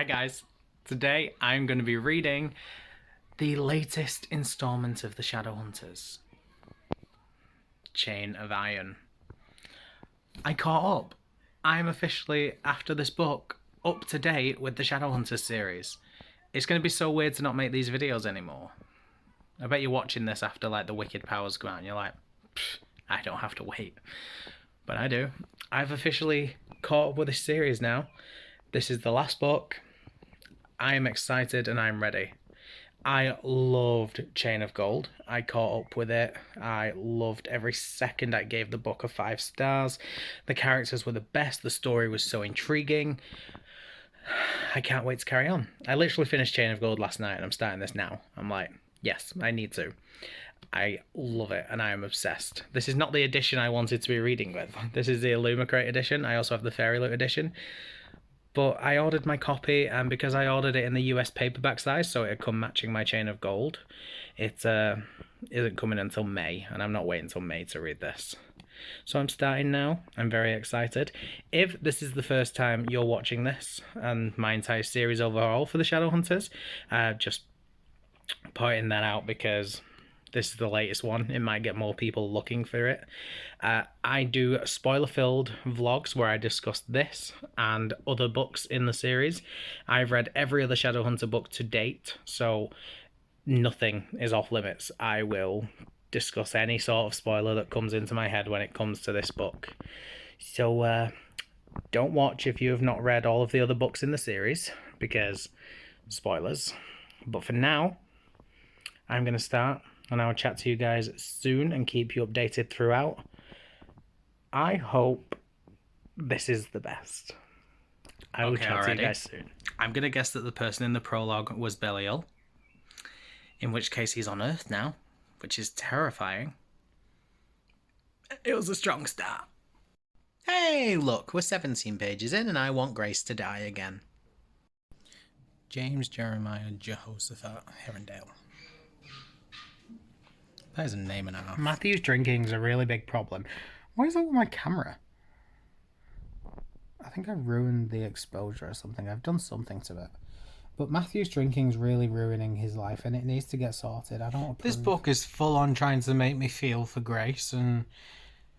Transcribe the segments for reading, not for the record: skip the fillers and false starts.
Hi guys, today I'm going to be reading the latest installment of the Shadowhunters, Chain of Iron. I caught up. I'm officially, after this book, up to date with the Shadowhunters series. It's going to be so weird to not make these videos anymore. I bet you're watching this after like the Wicked Powers come out and you're like, I don't have to wait. But I do. I've officially caught up with this series now. This is the last book. I am excited and I'm ready. I loved Chain of Gold. I caught up with it. I loved every second. I gave the book 5 stars. The characters were the best. The story was so intriguing. I can't wait to carry on. I literally finished Chain of Gold last night and I'm starting this now. I'm like, yes, I need to. I love it and I am obsessed. This is not the edition I wanted to be reading with. This is the Illumicrate edition. I also have the Fairy Loot edition. But I ordered my copy, and because I ordered it in the US paperback size, so it'd come matching my Chain of Gold, it isn't coming until May, and I'm not waiting until May to read this. So I'm starting now. I'm very excited. If this is the first time you're watching this, and my entire series overall for the Shadowhunters, just pointing that out because this is the latest one. It might get more people looking for it. I do spoiler-filled vlogs where I discuss this and other books in the series. I've read every other Shadowhunter book to date, so nothing is off limits. I will discuss any sort of spoiler that comes into my head when it comes to this book. So don't watch if you have not read all of the other books in the series, because spoilers. But for now, I'm going to start, and I'll chat to you guys soon and keep you updated throughout. I hope this is the best. I will chat to you guys soon. I'm going to guess that the person in the prologue was Belial, in which case he's on Earth now, which is terrifying. It was a strong start. Hey, look, we're 17 pages in and I want Grace to die again. James Jeremiah Jehoshaphat Herondale. That is a name and a half. Matthew's drinking is a really big problem. What is up with my camera? I think I ruined the exposure or something. I've done something to it. But Matthew's drinking is really ruining his life and it needs to get sorted. I don't approve. This book is full on trying to make me feel for Grace and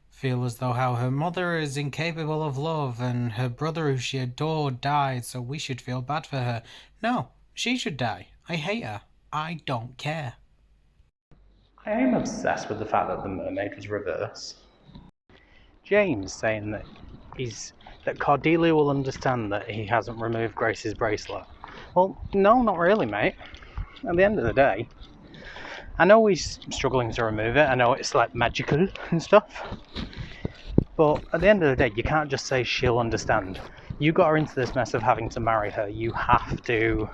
feel as though how her mother is incapable of love and her brother who she adored died, so we should feel bad for her. No, she should die. I hate her. I don't care. I am obsessed with the fact that the mermaid was reverse. James saying that Cordelia will understand that he hasn't removed Grace's bracelet. Well, no, not really, mate. At the end of the day, I know he's struggling to remove it. I know it's like magical and stuff. But at the end of the day, you can't just say she'll understand. You got her into this mess of having to marry her. You have to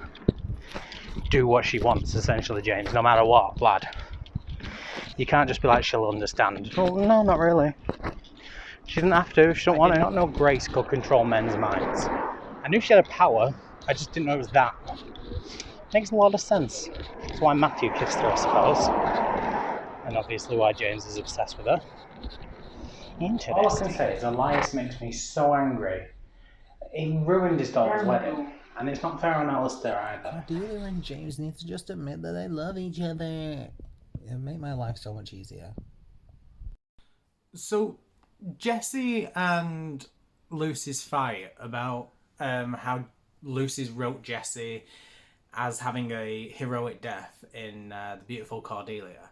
do what she wants, essentially, James, no matter what, lad. You can't just be like, she'll understand. Well, no, not really. She doesn't have to. She don't want to. I don't know Grace could control men's minds. I knew she had a power. I just didn't know it was that. Makes a lot of sense. That's why Matthew kissed her, I suppose. And obviously why James is obsessed with her. Interesting. All I can say is Elias makes me so angry. He ruined his daughter's wedding. And it's not fair on Alistair either. Cordelia and James need to just admit that they love each other. It'll make my life so much easier. So, Jesse and Lucy's fight about how Lucy's wrote Jesse as having a heroic death in The Beautiful Cordelia.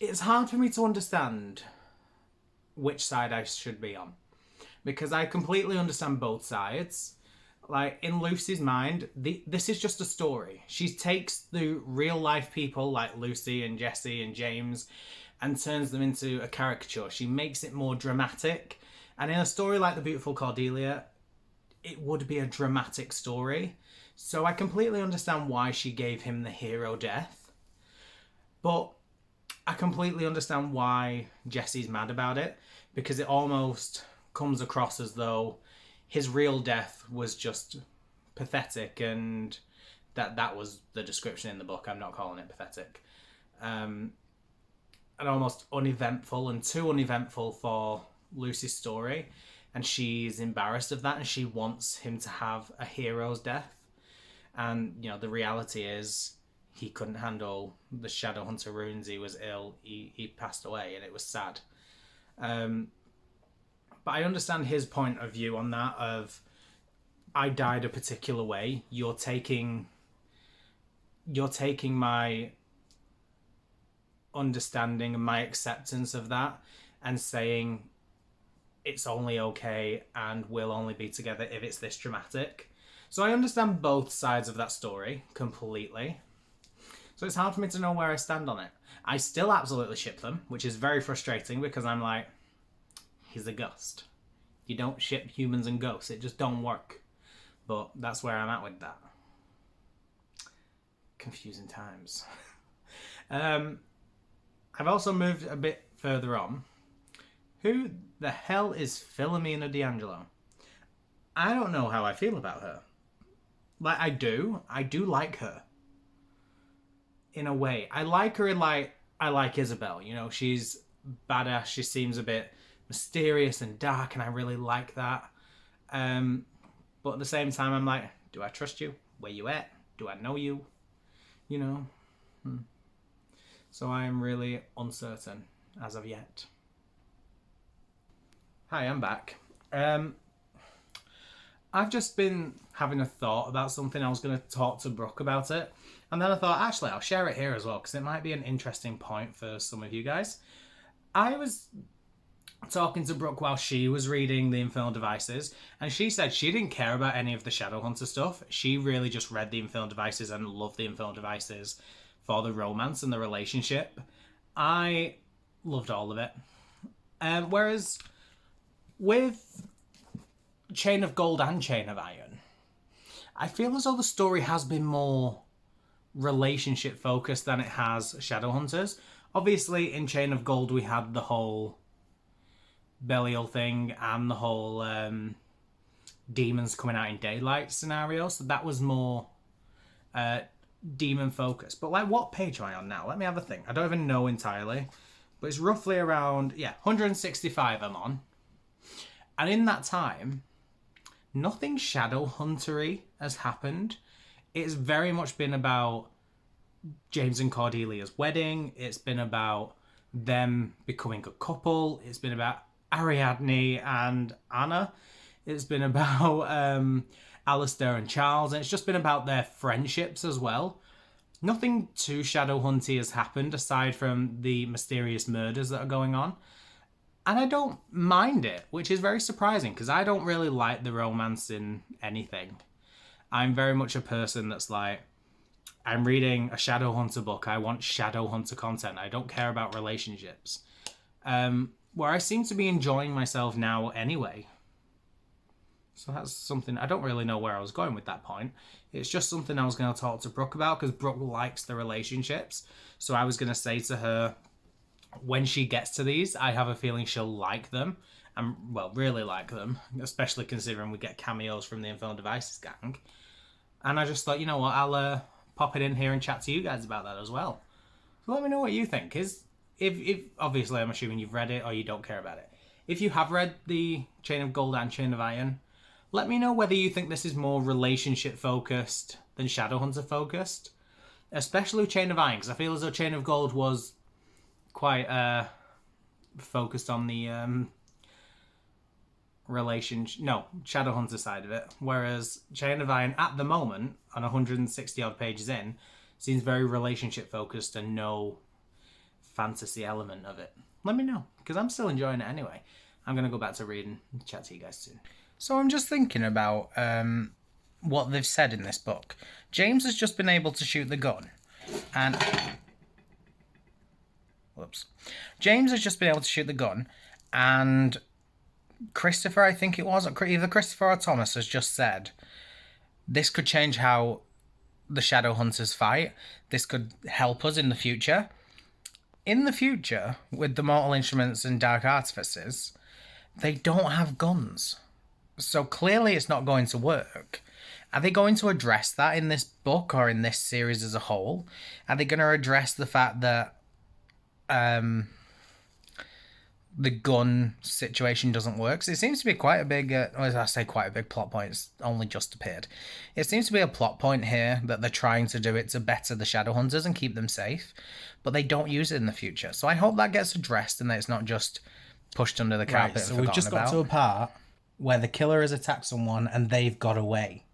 It's hard for me to understand which side I should be on, because I completely understand both sides. Like, in Lucy's mind, this is just a story. She takes the real life people like Lucy and Jesse and James and turns them into a caricature. She makes it more dramatic. And in a story like The Beautiful Cordelia, it would be a dramatic story. So I completely understand why she gave him the hero death. But I completely understand why Jesse's mad about it, because it almost comes across as though his real death was just pathetic, and that was the description in the book. I'm not calling it pathetic. And almost uneventful, and too uneventful for Lucy's story. And she's embarrassed of that, and she wants him to have a hero's death. And, you know, the reality is he couldn't handle the Shadowhunter runes. He was ill. He passed away, and it was sad. But I understand his point of view on that of, I died a particular way. You're taking my understanding and my acceptance of that and saying it's only okay and we'll only be together if it's this dramatic. So I understand both sides of that story completely. So it's hard for me to know where I stand on it. I still absolutely ship them, which is very frustrating because I'm like, he's a ghost. You don't ship humans and ghosts. It just don't work. But that's where I'm at with that. Confusing times. I've also moved a bit further on. Who the hell is Philomena D'Angelo? I don't know how I feel about her. Like, I do like her. In a way. I like her in, like, I like Isabel. You know, she's badass. She seems a bit mysterious and dark, and I really like that. But at the same time, I'm like, do I trust you? Where you at? Do I know you? You know? So I am really uncertain as of yet. Hi, I'm back. I've just been having a thought about something. I was going to talk to Brooke about it. And then I thought, actually, I'll share it here as well, because it might be an interesting point for some of you guys. I was talking to Brooke while she was reading The Infernal Devices, and she said she didn't care about any of the Shadowhunter stuff. She really just read The Infernal Devices and loved The Infernal Devices for the romance and the relationship. I loved all of it. Whereas with Chain of Gold and Chain of Iron, I feel as though the story has been more relationship focused than it has Shadowhunters. Obviously, in Chain of Gold, we had the whole Belial thing and the whole demons coming out in daylight scenario, so that was more demon focused. But like, what page am I on now? Let me have a think. I don't even know entirely, but it's roughly around 165 I'm on. And in that time, nothing Shadowhunter-y has happened. It's very much been about James and Cordelia's wedding. It's been about them becoming a couple. It's been about Ariadne and Anna. It's been about Alistair and Charles. And it's just been about their friendships as well. Nothing too Shadowhunter has happened aside from the mysterious murders that are going on. And I don't mind it, which is very surprising because I don't really like the romance in anything. I'm very much a person that's like, I'm reading a Shadowhunter book. I want Shadowhunter content. I don't care about relationships. Where I seem to be enjoying myself now anyway. So that's something, I don't really know where I was going with that point. It's just something I was going to talk to Brooke about because Brooke likes the relationships. So I was going to say to her, when she gets to these, I have a feeling she'll like them. And, well, really like them. Especially considering we get cameos from the Infernal Devices gang. And I just thought, you know what, I'll pop it in here and chat to you guys about that as well. So let me know what you think. If obviously I'm assuming you've read it or you don't care about it. If you have read the Chain of Gold and Chain of Iron, let me know whether you think this is more relationship focused than Shadowhunter focused. Especially with Chain of Iron, because I feel as though Chain of Gold was quite focused on the Shadowhunter side of it, whereas Chain of Iron at the moment, on 160 odd pages in, seems very relationship focused and no fantasy element of it. Let me know, because I'm still enjoying it anyway. I'm going to go back to reading and chat to you guys soon. So I'm just thinking about what they've said in this book. James has just been able to shoot the gun, and James has just been able to shoot the gun, and Christopher, I think it was, either Christopher or Thomas, has just said this could change how the Shadowhunters fight. This could help us in the future. In the future, with the Mortal Instruments and Dark Artifices, they don't have guns. So clearly it's not going to work. Are they going to address that in this book or in this series as a whole? Are they going to address the fact that the gun situation doesn't work. So it seems to be quite a big, as I say, quite a big plot point. It's only just appeared. It seems to be a plot point here that they're trying to do it to better the Shadowhunters and keep them safe, but they don't use it in the future. So I hope that gets addressed and that it's not just pushed under the carpet. Right, so we've just got to a part where the killer has attacked someone and they've got away.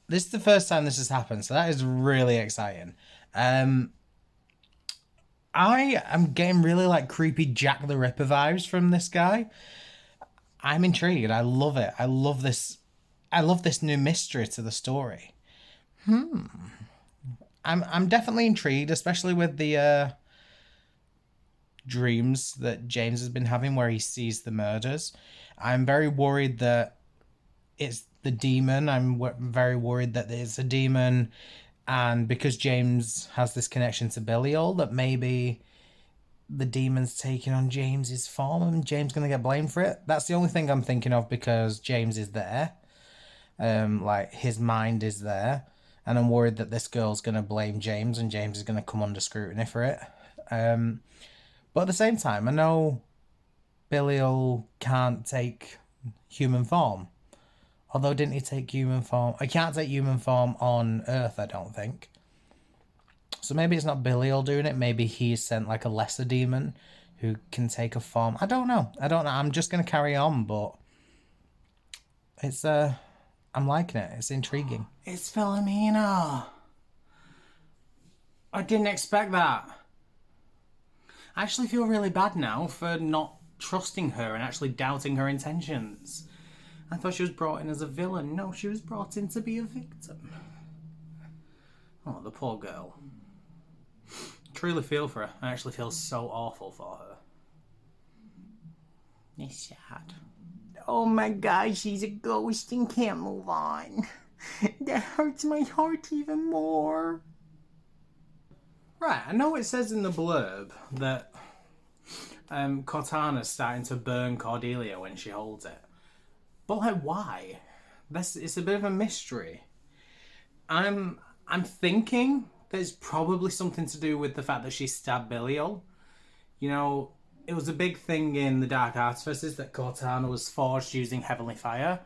This is the first time this has happened, so that is really exciting. I am getting really like creepy Jack the Ripper vibes from this guy. I'm intrigued. I love it. I love this new mystery to the story. I'm definitely intrigued, especially with the dreams that James has been having where he sees the murders. I'm very worried that it's the demon. I'm very worried that it's a demon. And because James has this connection to Belial, that maybe the demon's taking on James's form and James going to get blamed for it. That's the only thing I'm thinking of because James is there. Like, his mind is there. And I'm worried that this girl's going to blame James and James is going to come under scrutiny for it. But at the same time, I know Belial can't take human form. Although, didn't he take human form? I can't take human form on Earth, I don't think. So maybe it's not Belial doing it. Maybe he's sent like a lesser demon who can take a form. I don't know. I'm just going to carry on, but it's, I'm liking it. It's intriguing. It's Philomena. I didn't expect that. I actually feel really bad now for not trusting her and actually doubting her intentions. I thought she was brought in as a villain. No, she was brought in to be a victim. Oh, the poor girl. Truly feel for her. I actually feel so awful for her. It's sad. Oh my god, she's a ghost and can't move on. That hurts my heart even more. Right, I know it says in the blurb that Cortana's starting to burn Cordelia when she holds it. But like, why? It's a bit of a mystery. I'm thinking there's probably something to do with the fact that she stabbed Belial. You know, it was a big thing in the Dark Artifices that Cortana was forged using heavenly fire,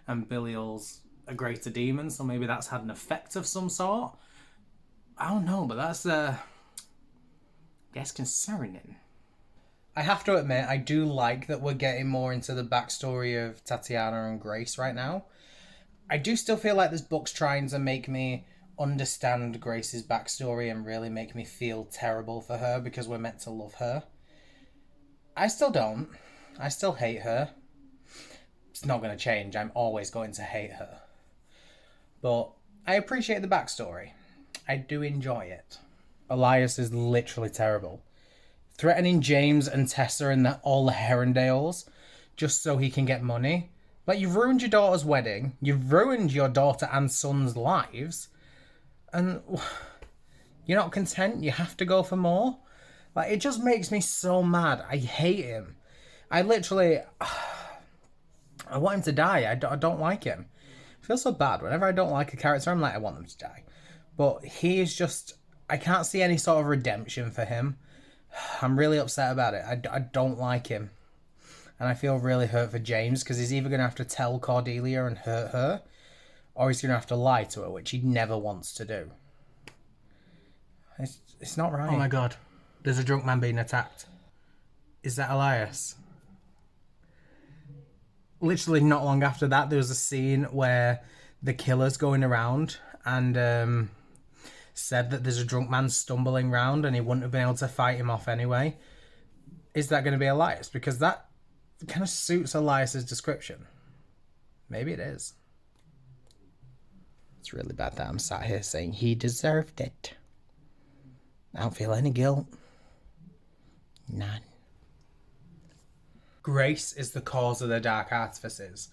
and Belial's a greater demon, so maybe that's had an effect of some sort. I don't know, but that's concerning. I have to admit, I do like that we're getting more into the backstory of Tatiana and Grace right now. I do still feel like this book's trying to make me understand Grace's backstory and really make me feel terrible for her because we're meant to love her. I still don't. I still hate her. It's not going to change. I'm always going to hate her. But I appreciate the backstory. I do enjoy it. Elias is literally terrible. Threatening James and Tessa and all the Herondales just so he can get money. Like, you've ruined your daughter's wedding. You've ruined your daughter and son's lives. And you're not content. You have to go for more. Like, it just makes me so mad. I hate him. I literally... I want him to die. I don't like him. I feel so bad. Whenever I don't like a character, I'm like, I want them to die. But he is just... I can't see any sort of redemption for him. I'm really upset about it. I don't like him. And I feel really hurt for James because he's either going to have to tell Cordelia and hurt her, or he's going to have to lie to her, which he never wants to do. It's not right. Oh my god. There's a drunk man being attacked. Is that Elias? Literally not long after that, there was a scene where the killer's going around and said that there's a drunk man stumbling around and he wouldn't have been able to fight him off anyway. Is that going to be Elias? Because that kind of suits Elias's description. Maybe it is. It's really bad that I'm sat here saying he deserved it. I don't feel any guilt. None. Grace is the cause of the Dark Artifices.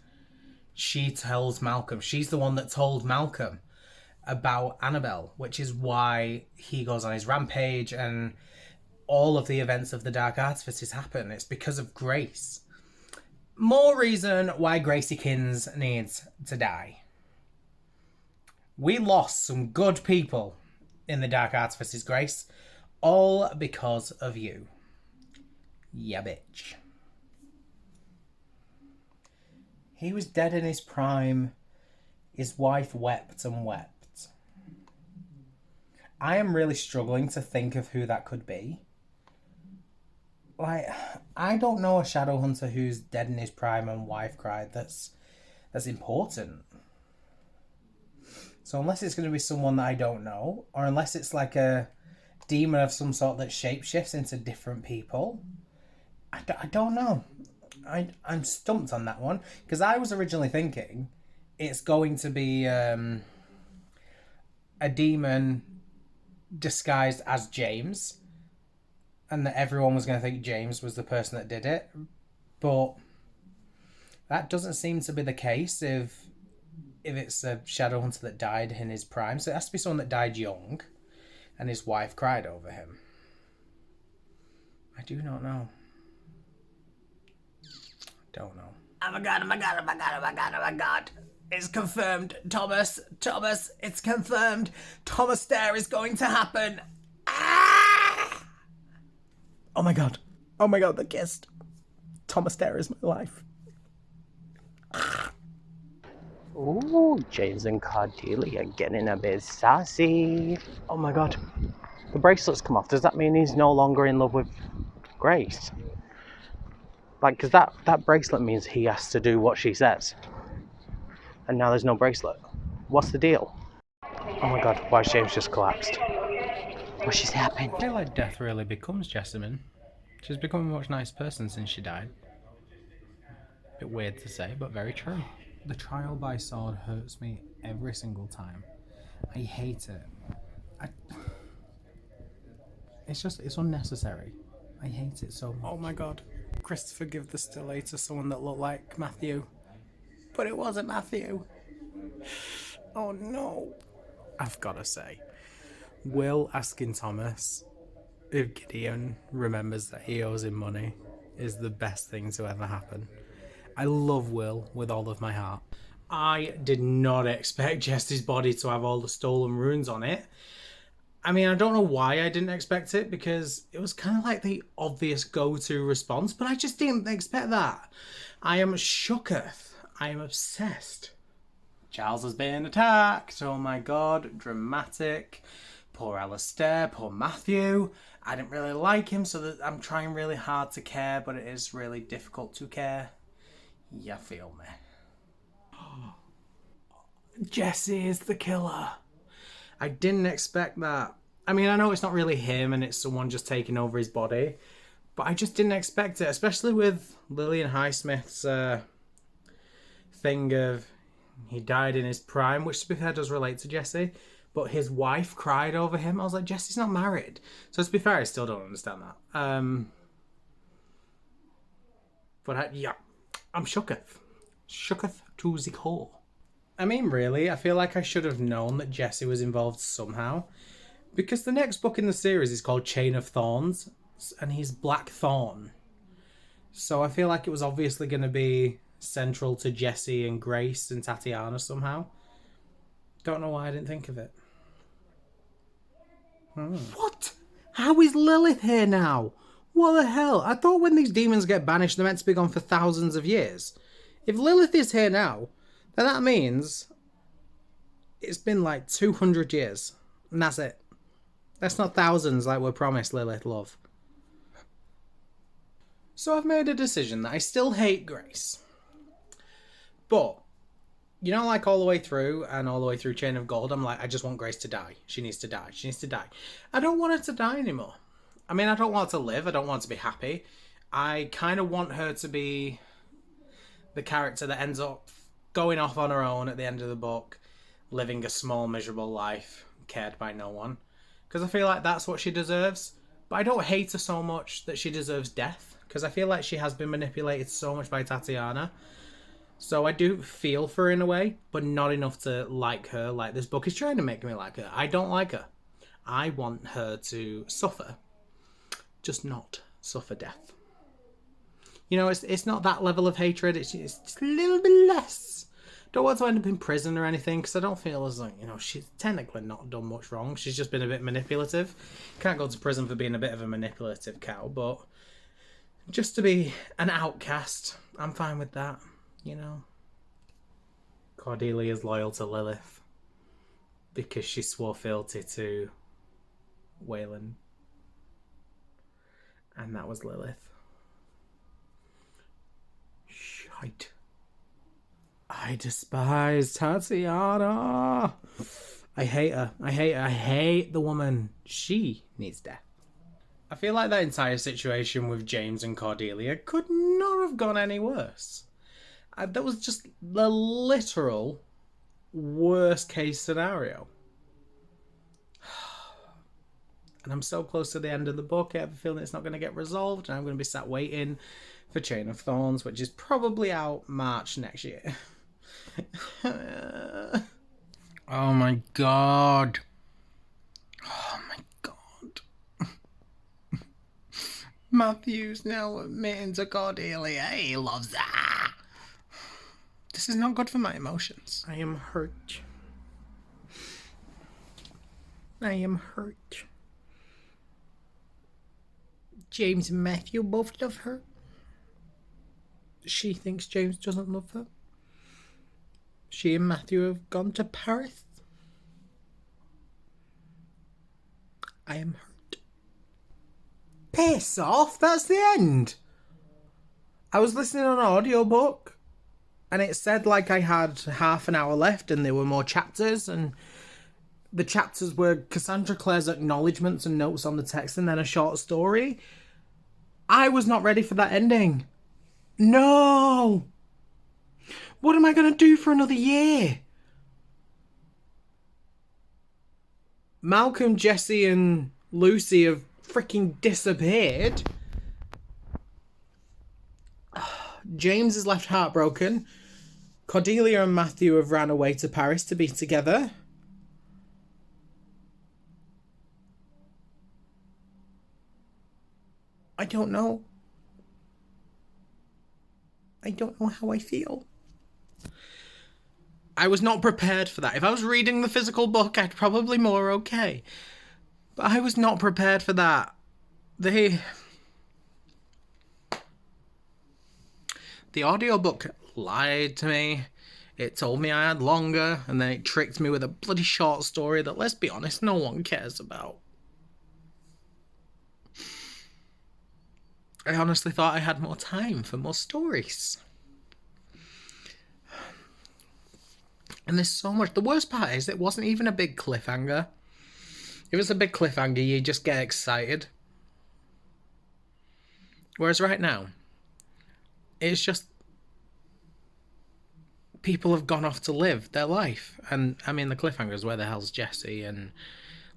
She tells Malcolm. She's the one that told Malcolm about Annabelle, which is why he goes on his rampage and all of the events of the Dark Artifices happen. It's because of Grace. More reason why Graciekins needs to die. We lost some good people in the Dark Artifices, Grace, all because of you. Yeah, bitch. He was dead in his prime. His wife wept and wept. I am really struggling to think of who that could be. Like, I don't know a Shadowhunter who's dead in his prime and wife cried. That's important. So unless it's going to be someone that I don't know, or unless it's like a demon of some sort that shapeshifts into different people, I don't know. I'm stumped on that one, because I was originally thinking it's going to be a demon disguised as James, and that everyone was going to think James was the person that did it, but that doesn't seem to be the case if it's a Shadowhunter that died in his prime. So it has to be someone that died young and his wife cried over him. I do not know. Don't know. Oh my god, oh my god, oh my god, oh my god, oh my god. It's confirmed. Thomas, it's confirmed. Thomas Dare is going to happen. Ah! Oh my god, the kiss. Thomas Dare is my life. Ooh, James and Cordelia getting a bit sassy. Oh my god. The bracelet's come off. Does that mean he's no longer in love with Grace? Like, because that bracelet means he has to do what she says. And now there's no bracelet. What's the deal? Oh my god, why has James just collapsed? What's just happened? I feel like death really becomes Jessamine. She's become a much nicer person since she died. Bit weird to say, but very true. The trial by sword hurts me every single time. I hate it. It's unnecessary. I hate it so much. Oh my god. Christopher gave the stilla to someone that looked like Matthew. But it wasn't Matthew. Oh no. I've got to say, Will asking Thomas if Gideon remembers that he owes him money is the best thing to ever happen. I love Will with all of my heart. I did not expect Jesse's body to have all the stolen runes on it. I mean, I don't know why I didn't expect it, because it was kind of like the obvious go-to response, but I just didn't expect that. I am shooketh. I am obsessed. Charles has been attacked. Oh my god, dramatic. Poor Alistair, poor Matthew. I didn't really like him, so that I'm trying really hard to care, but it is really difficult to care. You feel me? Jesse is the killer. I didn't expect that. I mean, I know it's not really him and it's someone just taking over his body, but I just didn't expect it, especially with Lillian Highsmith's thing of he died in his prime, which to be fair does relate to Jesse, but his wife cried over him. I was like, Jesse's not married. So to be fair, I still don't understand that. But yeah, I'm shooketh. Shooketh to the core. I mean, really, I feel like I should have known that Jesse was involved somehow, because the next book in the series is called Chain of Thorns, and he's Black Thorn. So I feel like it was obviously going to be central to Jesse and Grace and Tatiana somehow. Don't know why I didn't think of it. What? How is Lilith here now? What the hell? I thought when these demons get banished, they're meant to be gone for thousands of years. If Lilith is here now, then that means it's been like 200 years. And that's it. That's not thousands like we're promised, Lilith, love. So I've made a decision that I still hate Grace. But, you know, like all the way through and all the way through Chain of Gold, I'm like, I just want Grace to die. She needs to die. She needs to die. I don't want her to die anymore. I mean, I don't want her to live. I don't want her to be happy. I kind of want her to be the character that ends up going off on her own at the end of the book, living a small, miserable life, cared by no one. Because I feel like that's what she deserves. But I don't hate her so much that she deserves death, because I feel like she has been manipulated so much by Tatiana. So I do feel for her in a way, but not enough to like her like this book is trying to make me like her. I don't like her. I want her to suffer, just not suffer death. You know, it's not that level of hatred. It's just a little bit less. Don't want to end up in prison or anything, because I don't feel as like, you know, she's technically not done much wrong. She's just been a bit manipulative. Can't go to prison for being a bit of a manipulative cow, but Just to be an outcast. I'm fine with that, you know. Cordelia's loyal to Lilith because she swore fealty to Wayland. And that was Lilith. Shite. I despise Tatiana. I hate her. I hate the woman. She needs death. I feel like that entire situation with James and Cordelia could not have gone any worse. That was just the literal worst case scenario. And I'm so close to the end of the book, I have a feeling it's not going to get resolved, and I'm going to be sat waiting for Chain of Thorns, which is probably out March next year. Oh my god. Oh my god. Matthew's now admitting to Cordelia he loves her. This is not good for my emotions. I am hurt. I am hurt. James and Matthew both love her. She thinks James doesn't love her. She and Matthew have gone to Paris. I am hurt. Piss off, that's the end. I was listening on an audiobook and it said like I had half an hour left and there were more chapters, and the chapters were Cassandra Clare's acknowledgements and notes on the text and then a short story. I was not ready for that ending. No! What am I going to do for another year? Malcolm, Jesse, and Lucy have freaking disappeared. James is left heartbroken. Cordelia and Matthew have ran away to Paris to be together. I don't know. I don't know how I feel. I was not prepared for that. If I was reading the physical book, I'd probably more okay. But I was not prepared for that. The audiobook lied to me. It told me I had longer, and then it tricked me with a bloody short story that, let's be honest, no one cares about. I honestly thought I had more time for more stories. And there's so much. The worst part is it wasn't even a big cliffhanger. If it was a big cliffhanger, you just get excited. Whereas right now, it's just people have gone off to live their life. And I mean, the cliffhanger is where the hell's Jesse and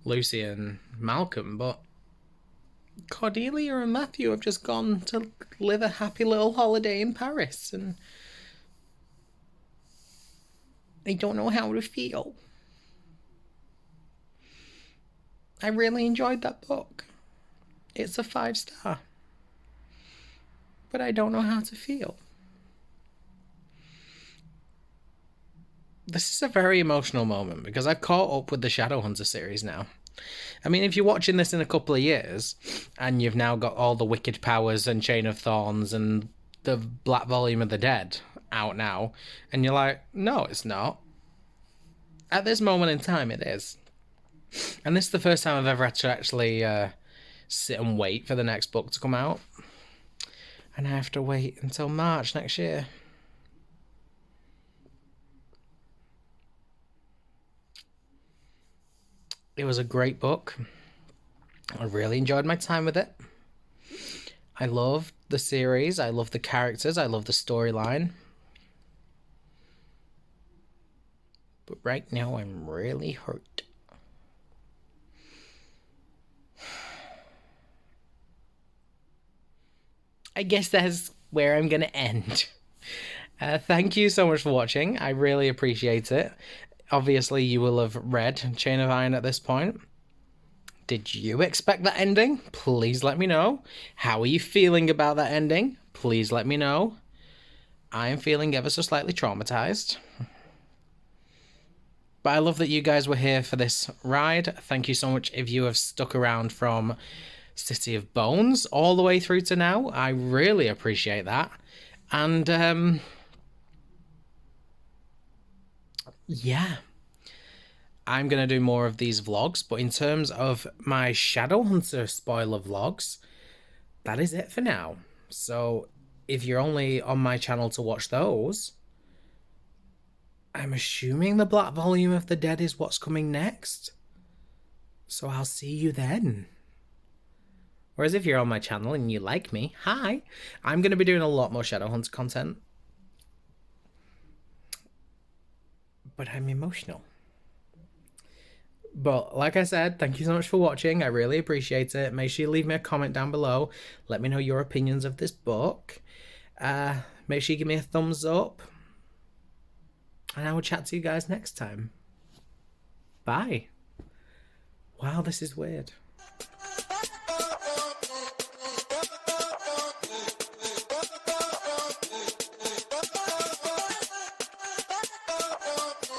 Lucy and Malcolm, but Cordelia and Matthew have just gone to live a happy little holiday in Paris, and I don't know how to feel. I really enjoyed that book. It's a 5-star. But I don't know how to feel. This is a very emotional moment because I've caught up with the Shadowhunter series now. I mean, if you're watching this in a couple of years and you've now got all the Wicked Powers and Chain of Thorns and the Black Volume of the Dead out now, and you're like, no, it's not. At this moment in time, it is. And this is the first time I've ever had to actually sit and wait for the next book to come out. And I have to wait until March next year. It was a great book. I really enjoyed my time with it. I loved the series. I love the characters. I love the storyline. But right now, I'm really hurt. I guess that's where I'm going to end. Thank you so much for watching. I really appreciate it. Obviously, you will have read Chain of Iron at this point. Did you expect that ending? Please let me know. How are you feeling about that ending? Please let me know. I am feeling ever so slightly traumatized. But I love that you guys were here for this ride. Thank you so much if you have stuck around from City of Bones all the way through to now. I really appreciate that. And yeah, I'm going to do more of these vlogs, but in terms of my Shadowhunter spoiler vlogs, that is it for now. So if you're only on my channel to watch those, I'm assuming the Black Volume of the Dead is what's coming next. So I'll see you then. Whereas if you're on my channel and you like me, hi, I'm going to be doing a lot more Shadowhunter content. But I'm emotional. But like I said, thank you so much for watching. I really appreciate it. Make sure you leave me a comment down below. Let me know your opinions of this book. Make sure you give me a thumbs up. And I will chat to you guys next time. Bye. Wow, this is weird.